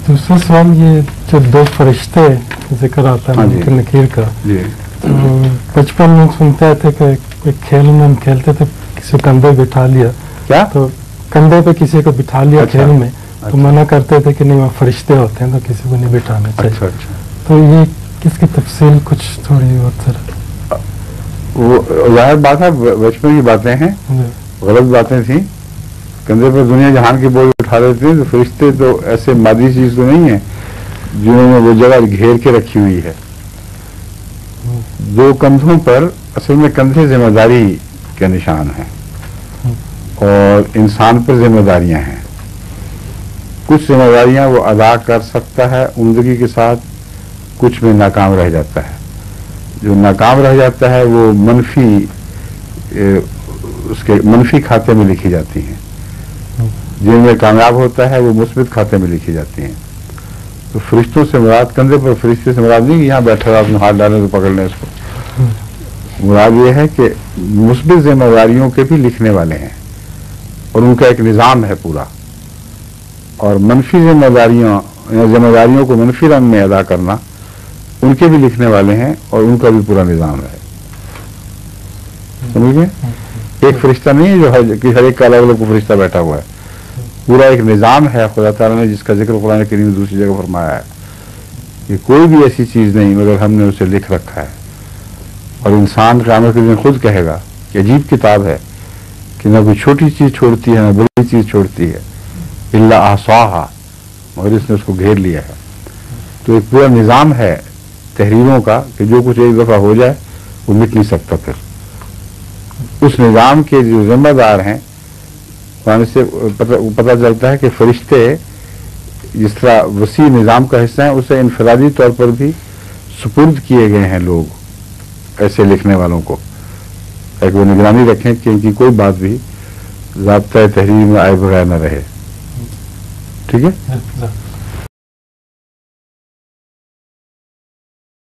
दूसरा सवाल ये जो दो फरिश्ते जिक्र आता है मुनकर नकीर का, तो बचपन में सुनते थे कि एक खेल में हम खेलते थे, किसी कंधे बिठा लिया, क्या तो कंधे पे किसी को बिठा लिया खेल में, तो मना करते थे कि नहीं वहाँ फरिश्ते होते हैं तो किसी को नहीं बिठाना चाहिए। तो ये किसकी तफसील कुछ थोड़ी बहुत सर? वो जाहिर बात है, बचपन की बातें हैं, गलत बातें थी। कंधे पर दुनिया जहान के बोझ उठा लेते हैं, तो फरिश्ते तो ऐसे मादी चीज तो नहीं है जिन्होंने वो जगह घेर के रखी हुई है। दो कंधों पर, असल में कंधे जिम्मेदारी के निशान हैं और इंसान पर जिम्मेदारियां हैं। कुछ जिम्मेदारियां वो अदा कर सकता है उम्दगी के साथ, कुछ में नाकाम रह जाता है। जो नाकाम रह जाता है वो उसके मनफी खाते में लिखी जाती हैं, जिनमें कामयाब होता है वो मुस्बित खाते में लिखी जाती हैं। तो फरिश्तों से मुराद, कंधे पर फरिश्ते से मुराद नहीं कि यहाँ बैठा आपने हाथ डाले तो पकड़ लें इसको। मुराद ये है कि मुस्बित जिम्मेदारियों के भी लिखने वाले हैं और उनका एक निज़ाम है पूरा, और मनफी जिम्मेदारियों या जिम्मेदारियों को मनफी रंग में अदा करना उनके भी लिखने वाले हैं और उनका भी पूरा निज़ाम है। समझिए, एक फरिश्ता नहीं है जो हर एक का अलग अलग फरिश्ता बैठा हुआ है, पूरा एक निज़ाम है खुदा ताला ने, जिसका जिक्र कुरान करीम में दूसरी जगह फरमाया है कि कोई भी ऐसी चीज़ नहीं मगर हमने उसे लिख रखा है। और इंसान क़यामत के दिन खुद कहेगा कि अजीब किताब है कि न कोई छोटी चीज़ छोड़ती है न बड़ी चीज़ छोड़ती है, इल्ला अहसाहा, मगर इसने उसको घेर लिया है। तो एक पूरा निज़ाम है तहरीरों का कि जो कुछ एक दफ़ा हो जाए वो मिट नहीं सकता। फिर उस निज़ाम के जो जिम्मेदार हैं, वहाँ से पता चलता है कि फरिश्ते जिस तरह वसी निज़ाम का हिस्सा है, उसे इनफरादी तौर पर भी सुपुर्द किए गए हैं लोग ऐसे लिखने वालों को, ताकि वो निगरानी रखें कि इनकी कोई बात भी ज़ाब्ता तहरीर में आए बगैर न रहे। ठीक है।